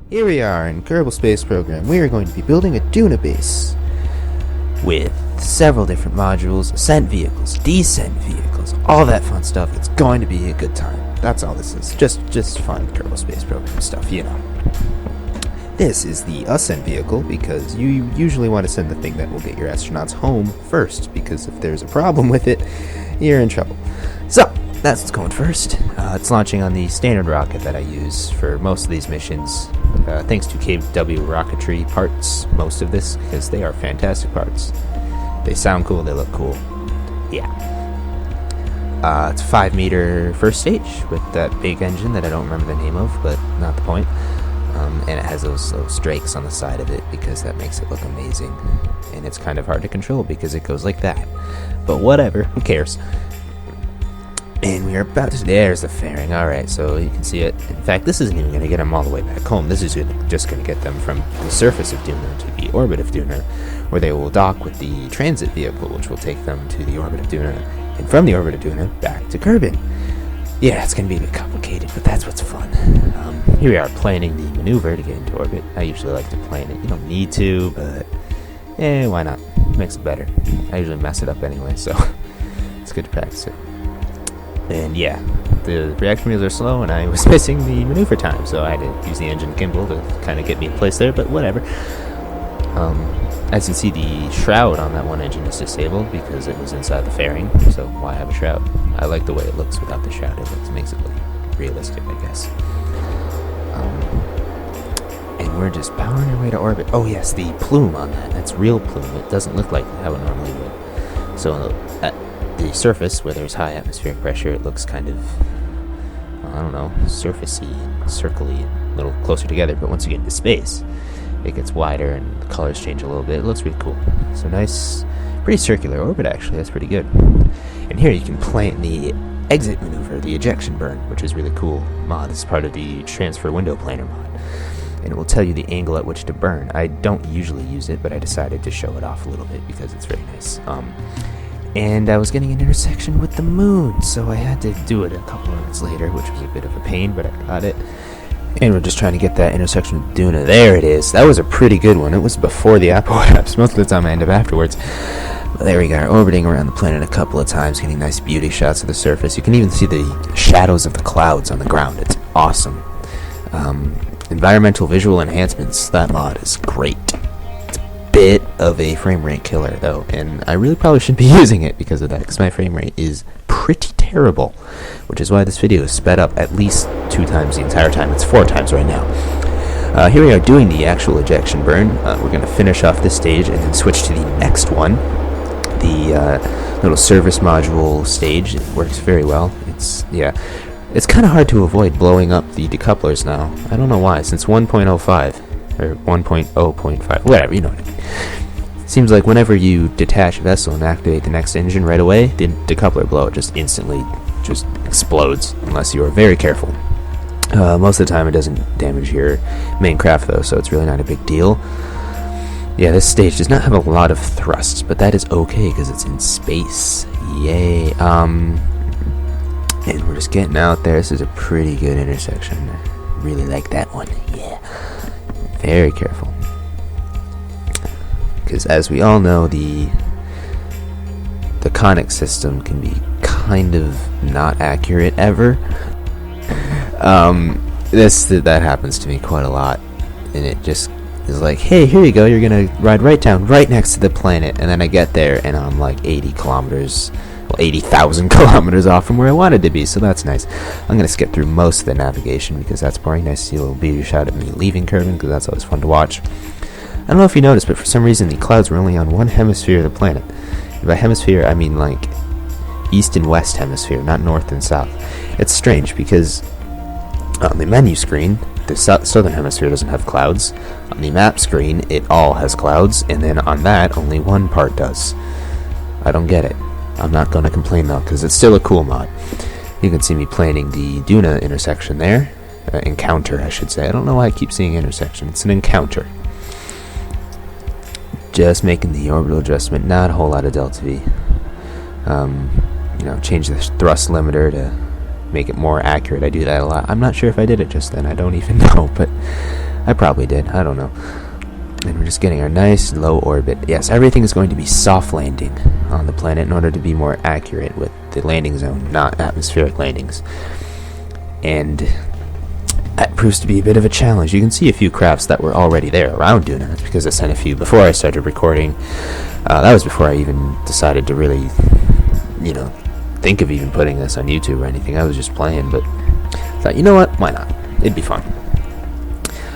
Here we are in Kerbal Space Program. We are going to be building a Duna Base with several different modules, ascent vehicles, descent vehicles, all that fun stuff. It's going to be a good time. That's all this is. Just fun Kerbal Space Program stuff, you know. This is the ascent vehicle because you usually want to send the thing that will get your astronauts home first, because if there's a problem with it, you're in trouble. So, that's what's going first. It's launching on the standard rocket that I use for most of these missions. Thanks to KW rocketry parts, most of this, because they are fantastic parts. They sound cool, they look cool. Yeah. It's a 5-meter first stage with that big engine that I don't remember the name of, but not the point. And it has those strakes on the side of it because that makes it look amazing. And it's kind of hard to control because it goes like that. But whatever, who cares? And we are about to... There's the fairing. Alright, so you can see it. In fact, this isn't even going to get them all the way back home. This is just going to get them from the surface of Duna to the orbit of Duna, where they will dock with the transit vehicle, which will take them to the orbit of Duna, and from the orbit of Duna, back to Kerbin. Yeah, it's going to be a bit complicated, but that's what's fun. Here we are planning the maneuver to get into orbit. I usually like to plan it. You don't need to, but... why not? Makes it better. I usually mess it up anyway, so... it's good to practice it. And yeah, the reaction wheels are slow, and I was missing the maneuver time, so I had to use the engine gimbal to kind of get me in place there, but whatever. As you can see, the shroud on that one engine is disabled because it was inside the fairing, so why have a shroud? I like the way it looks without the shroud. It makes it look realistic, I guess. And we're just powering our way to orbit. Oh yes, the plume on that's real plume. It doesn't look like how it normally would. So at the surface, where there's high atmospheric pressure, it looks kind of, I don't know, surfacey and circly, a little closer together. But once you get into space, it gets wider and the colors change a little bit. It looks really cool. So nice, pretty circular orbit actually. That's pretty good. And here you can plan the exit maneuver, the ejection burn, which is really cool mod. It's part of the transfer window planer mod. And it will tell you the angle at which to burn. I don't usually use it, but I decided to show it off a little bit because it's very nice. And I was getting an intersection with the moon, so I had to do it a couple minutes later, which was a bit of a pain, but I got it. And we're just trying to get that intersection with Duna. There it is. That was a pretty good one. It was before the apoapse. Most of the time I end up afterwards. But there we go, orbiting around the planet a couple of times, getting nice beauty shots of the surface. You can even see the shadows of the clouds on the ground. It's awesome. Environmental visual enhancements. That mod is great. It's a bit of a frame rate killer, though, and I really probably shouldn't be using it because of that, because my frame rate is pretty terrible, which is why this video is sped up at least 2 times the entire time. It's 4 times right now. Here we are doing the actual ejection burn. We're going to finish off this stage and then switch to the next one, the little service module stage. It works very well. It's kind of hard to avoid blowing up the decouplers now. I don't know why, since 1.05 or 1.0.5, whatever, you know what I mean. Seems like whenever you detach a vessel and activate the next engine right away, the decoupler blower just instantly just explodes, unless you are very careful. Most of the time it doesn't damage your main craft though, so it's really not a big deal. Yeah, this stage does not have a lot of thrust, but that is okay because it's in space. Yay. And we're just getting out there. This is a pretty good intersection. I really like that one. Yeah. Very careful. Because as we all know, the conic system can be kind of not accurate ever. That happens to me quite a lot. And it just is like, hey, here you go. You're going to ride right down, right next to the planet. And then I get there and I'm like 80,000 kilometers off from where I wanted to be, so that's nice. I'm going to skip through most of the navigation because that's boring. Nice to see a little beauty shot of me leaving Kerbin because that's always fun to watch. I don't know if you noticed, but for some reason the clouds were only on one hemisphere of the planet. And by hemisphere, I mean like east and west hemisphere, not north and south. It's strange because on the menu screen, the southern hemisphere doesn't have clouds. On the map screen, it all has clouds, and then on that, only one part does. I don't get it. I'm not going to complain though, because it's still a cool mod. You can see me planning the Duna intersection there. Encounter, I should say. I don't know why I keep saying intersection. It's an encounter. Just making the orbital adjustment, not a whole lot of delta V. Change the thrust limiter to make it more accurate. I do that a lot. I'm not sure if I did it just then. I don't even know, but I probably did. I don't know. And we're just getting our nice low orbit. Yes, everything is going to be soft landing on the planet in order to be more accurate with the landing zone, not atmospheric landings. And that proves to be a bit of a challenge. You can see a few crafts that were already there around Duna. That's because I sent a few before I started recording. That was before I even decided to really, think of even putting this on YouTube or anything. I was just playing, but I thought, you know what? Why not? It'd be fun.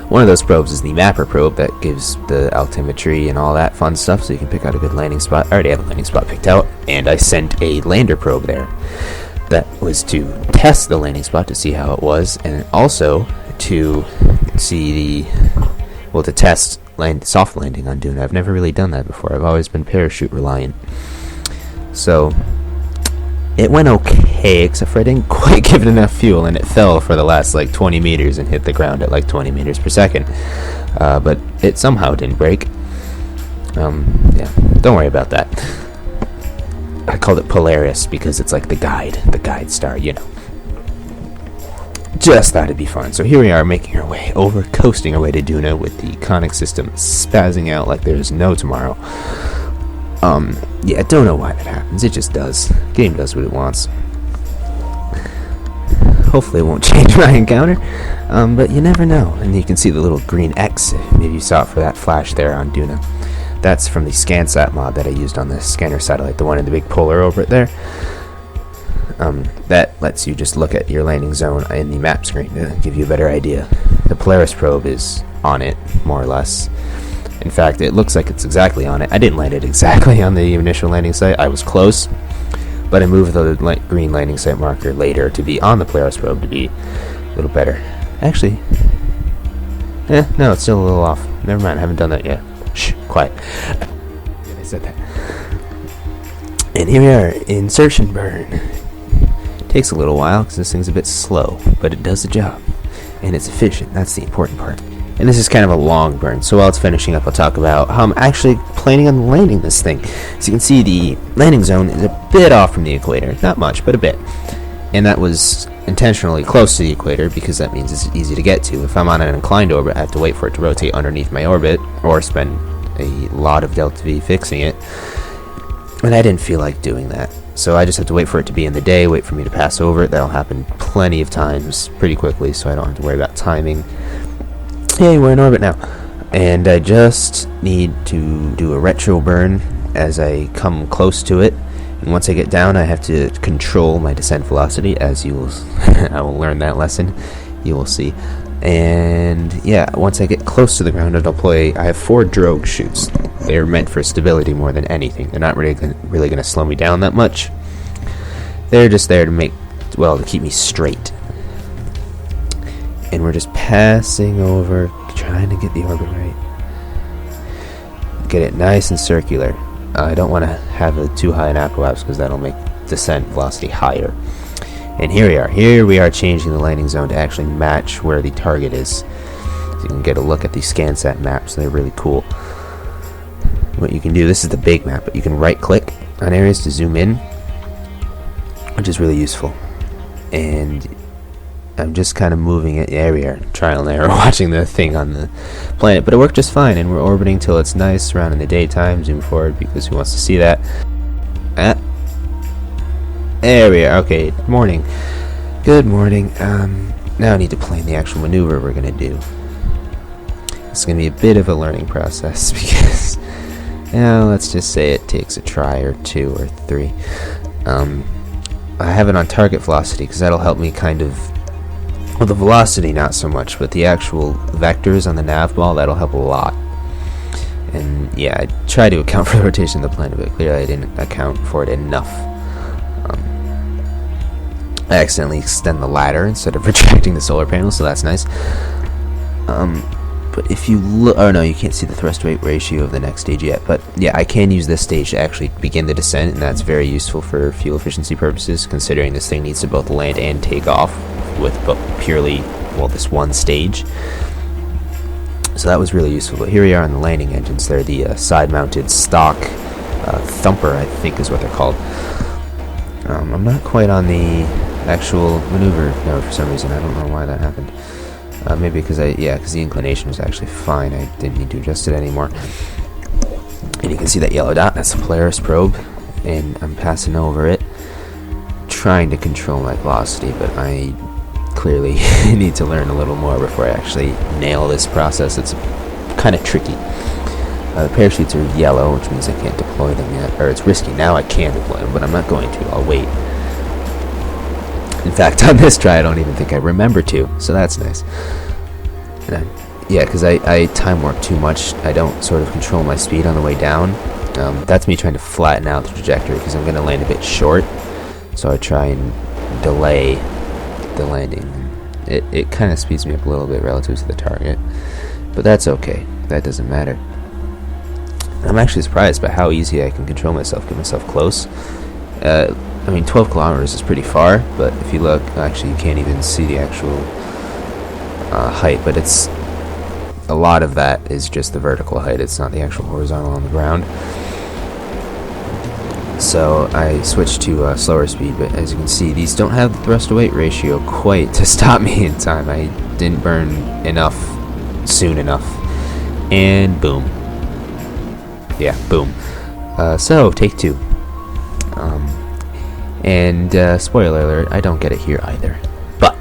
One of those probes is the mapper probe that gives the altimetry and all that fun stuff, so you can pick out a good landing spot. I already have a landing spot picked out, and I sent a lander probe there. That was to test the landing spot to see how it was, and also to see to test soft landing on Duna. I've never really done that before. I've always been parachute reliant. So it went okay, except for I didn't quite give it enough fuel, and it fell for the last 20 meters and hit the ground at 20 meters per second. But it somehow didn't break. Yeah, don't worry about that. I called it Polaris because it's like the guide star, Just thought it'd be fun. So here we are making our way over, coasting our way to Duna with the conic system spazzing out like there's no tomorrow. Yeah, I don't know why that happens. It just does. The game does what it wants. Hopefully it won't change my encounter. But you never know. And you can see the little green X. Maybe you saw it for that flash there on Duna. That's from the ScanSat mod that I used on the scanner satellite, the one in the big polar orbit there. That lets you just look at your landing zone in the map screen to give you a better idea. The Polaris probe is on it, more or less. In fact, it looks like it's exactly on it. I didn't land it exactly on the initial landing site. I was close, but I moved the green landing site marker later to be on the Polaris probe to be a little better. Actually, no, it's still a little off. Never mind, I haven't done that yet. Shh, quiet. I said that. And here we are, insertion burn. It takes a little while because this thing's a bit slow, but it does the job. And it's efficient. That's the important part. And this is kind of a long burn, so while it's finishing up, I'll talk about how I'm actually planning on landing this thing. So you can see the landing zone is a bit off from the equator. Not much, but a bit. And that was intentionally close to the equator because that means it's easy to get to. If I'm on an inclined orbit, I have to wait for it to rotate underneath my orbit or spend a lot of Delta-V fixing it. And I didn't feel like doing that. So I just have to wait for it to be in the day, wait for me to pass over it. That'll happen plenty of times pretty quickly, so I don't have to worry about timing. Hey, we're in orbit now. And I just need to do a retro burn as I come close to it. And once I get down, I have to control my descent velocity, as you will I will learn that lesson. You will see. And yeah, once I get close to the ground, I'll deploy. I have 4 drogue chutes. They're meant for stability more than anything. They're not really going to slow me down that much. They're just there to keep me straight. And we're just passing over, trying to get the orbit right. Get it nice and circular. I don't want to have it too high in apoapse because that'll make descent velocity higher. And here we are changing the landing zone to actually match where the target is. So you can get a look at the ScanSat maps. They're really cool. What you can do, this is the big map, but you can right click on areas to zoom in, which is really useful. And I'm just kind of moving it. There we are, trial and error, watching the thing on the planet, but it worked just fine. And we're orbiting till it's nice around in the daytime. Zoom forward because who wants to see that? There we are. Okay, morning. Good morning. Now I need to plan the actual maneuver we're gonna do. It's gonna be a bit of a learning process because, let's just say it takes a try or 2 or 3. I have it on target velocity because that'll help me kind of. Well, the velocity not so much, but the actual vectors on the nav ball, that'll help a lot. And yeah, I tried to account for the rotation of the planet, but clearly I didn't account for it enough. I accidentally extend the ladder instead of retracting the solar panel, so that's nice. But if you look, oh no, you can't see the thrust weight ratio of the next stage yet, but yeah, I can use this stage to actually begin the descent, and that's very useful for fuel efficiency purposes, considering this thing needs to both land and take off with purely, this one stage. So that was really useful. But here we are on the landing engines. They're the side-mounted stock thumper, I think is what they're called. I'm not quite on the actual maneuver node for some reason. I don't know why that happened. Maybe because because the inclination was actually fine. I didn't need to adjust it anymore. And you can see that yellow dot, that's the Polaris probe, and I'm passing over it, trying to control my velocity, but I clearly need to learn a little more before I actually nail this process. It's kind of tricky. The parachutes are yellow, which means I can't deploy them yet, or it's risky. Now I can deploy them, but I'm not going to. I'll wait. In fact, on this try, I don't even think I remember to, so that's nice. And because I time warp too much, I don't sort of control my speed on the way down. That's me trying to flatten out the trajectory, because I'm going to land a bit short, so I try and delay the landing. It kind of speeds me up a little bit relative to the target, but that's okay. That doesn't matter. I'm actually surprised by how easy I can control myself, get myself close. I mean, 12 kilometers is pretty far, but if you look, actually you can't even see the actual height, but it's a lot of that is just the vertical height. It's not the actual horizontal on the ground. So I switched to slower speed, but as you can see, these don't have the thrust to weight ratio quite to stop me in time. I didn't burn enough soon enough, and boom. Yeah, boom. So take two. And spoiler alert, I don't get it here either, but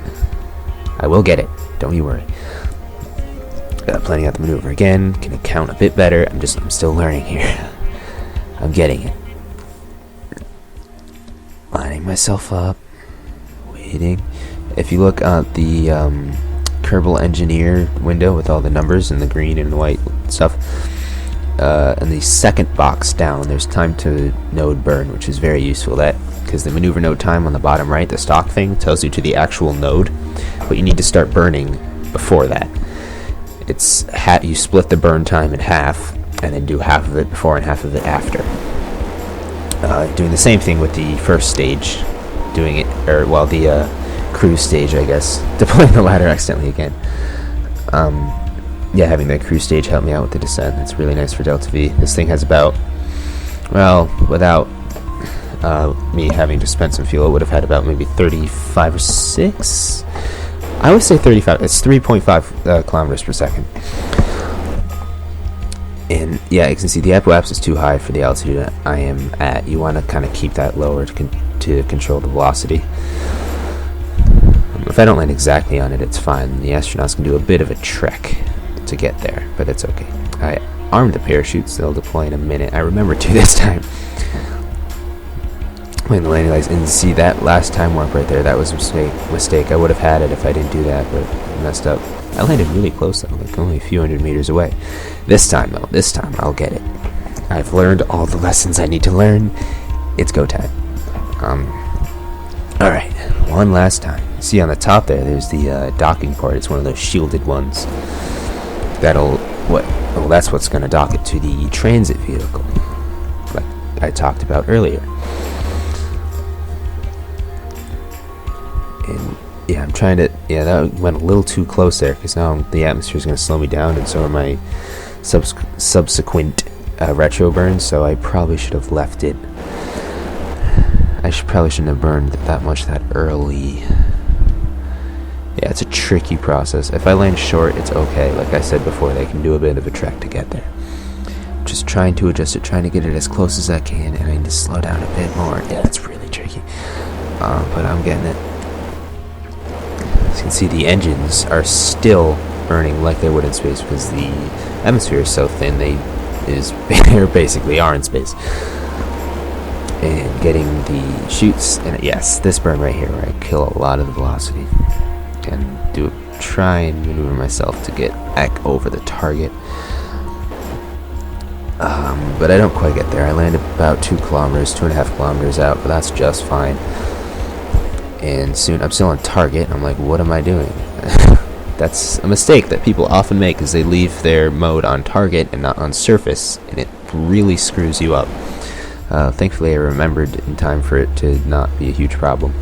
I will get it. Don't you worry. Planning out the maneuver again. Can account a bit better. I'm still learning here. I'm getting it. Lining myself up. Waiting. If you look at the Kerbal engineer window with all the numbers and the green and the white stuff, and the second box down, there's time to node burn, which is very useful. Because the maneuver node time on the bottom right, the stock thing, tells you to the actual node, but you need to start burning before that. It's you split the burn time in half, and then do half of it before and half of it after. Doing the same thing with the first stage, the cruise stage, I guess. Deploying the ladder accidentally again. Having that cruise stage help me out with the descent. That's really nice for Delta-V. This thing has about, without me having to spend some fuel, it would have had about maybe 35 or 6. I would say 35. It's 3.5 kilometers per second. And yeah, you can see the apoapsis is too high for the altitude I am at. You want to kind of keep that lower to control the velocity. If I don't land exactly on it, it's fine. The astronauts can do a bit of a trek to get there, but it's okay. I armed the parachutes. They'll deploy in a minute. I remember to this time. When the landing lights, and see that last time warp right there, that was a mistake. I would have had it if I didn't do that, but I messed up. I landed really close though, like only a few hundred meters away. This time I'll get it. I've learned all the lessons I need to learn. It's go time. Alright, one last time. See on the top there's the docking port. It's one of those shielded ones. That's what's going to dock it to the transit vehicle, like I talked about earlier. And yeah, I'm trying to, that went a little too close there, because now the atmosphere is going to slow me down, and so are my subsequent retro burns, so I probably should have left it. Probably shouldn't have burned that much that early. Yeah, it's a tricky process. If I land short, it's okay. Like I said before, they can do a bit of a trek to get there. Just trying to adjust it, trying to get it as close as I can, and I need to slow down a bit more. Yeah, it's really tricky. But I'm getting it. As you can see, the engines are still burning like they would in space, because the atmosphere is so thin, they basically are in space. And getting the chutes, and yes, this burn right here where I kill a lot of the velocity, and try and maneuver myself to get back over the target. But I don't quite get there. I landed about 2.5 kilometers out, but that's just fine. And soon I'm still on target. I'm like, what am I doing? That's a mistake that people often make, is they leave their mode on target and not on surface, and it really screws you up. Thankfully I remembered in time for it to not be a huge problem.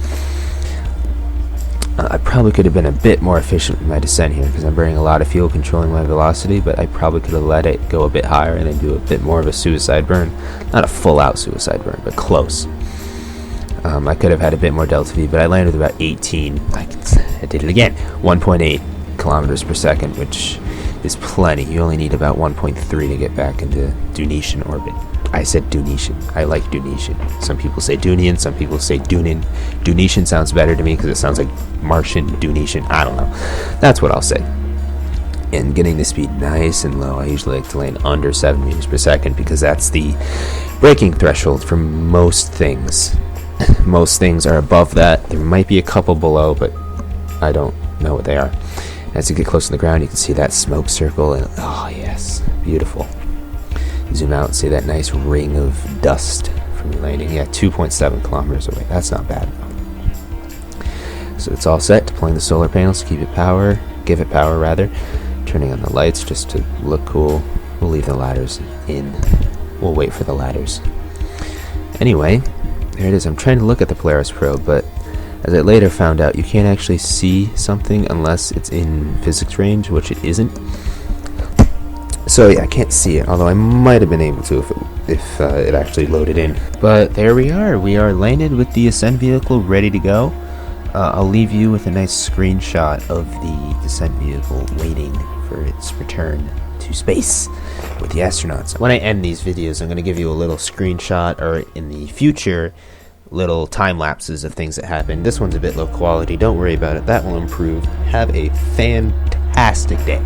I probably could have been a bit more efficient with my descent here, because I'm burning a lot of fuel controlling my velocity, but I probably could have let it go a bit higher and then do a bit more of a suicide burn. Not a full out suicide burn, but close. I could have had a bit more Delta-V, but I landed about 18. I did it again. 1.8. kilometers per second, which is plenty. You only need about 1.3 to get back into Dunitian orbit. I said Dunitian. I like Dunitian. Some people say Dunian, some people say Dunin. Dunitian sounds better to me because it sounds like Martian, Dunitian. I don't know. That's what I'll say. And getting the speed nice and low, I usually like to land under 7 meters per second because that's the braking threshold for most things. Most things are above that. There might be a couple below, but I don't know what they are. As you get close to the ground, you can see that smoke circle, and oh yes, beautiful. Zoom out and see that nice ring of dust from your landing. Yeah, 2.7 kilometers away. That's not bad. So it's all set. Deploying the solar panels to give it power. Turning on the lights just to look cool. We'll leave the ladders in. We'll wait for the ladders. Anyway, there it is. I'm trying to look at the Polaris probe, but as I later found out, you can't actually see something unless it's in physics range, which it isn't. So yeah, I can't see it, although I might have been able to if it actually loaded in. But there we are. We are landed with the Ascent vehicle ready to go. I'll leave you with a nice screenshot of the descent vehicle waiting for its return to space with the astronauts. When I end these videos, I'm going to give you a little screenshot, or in the future, little time lapses of things that happen. This one's a bit low quality. Don't worry about it. That will improve. Have a fantastic day.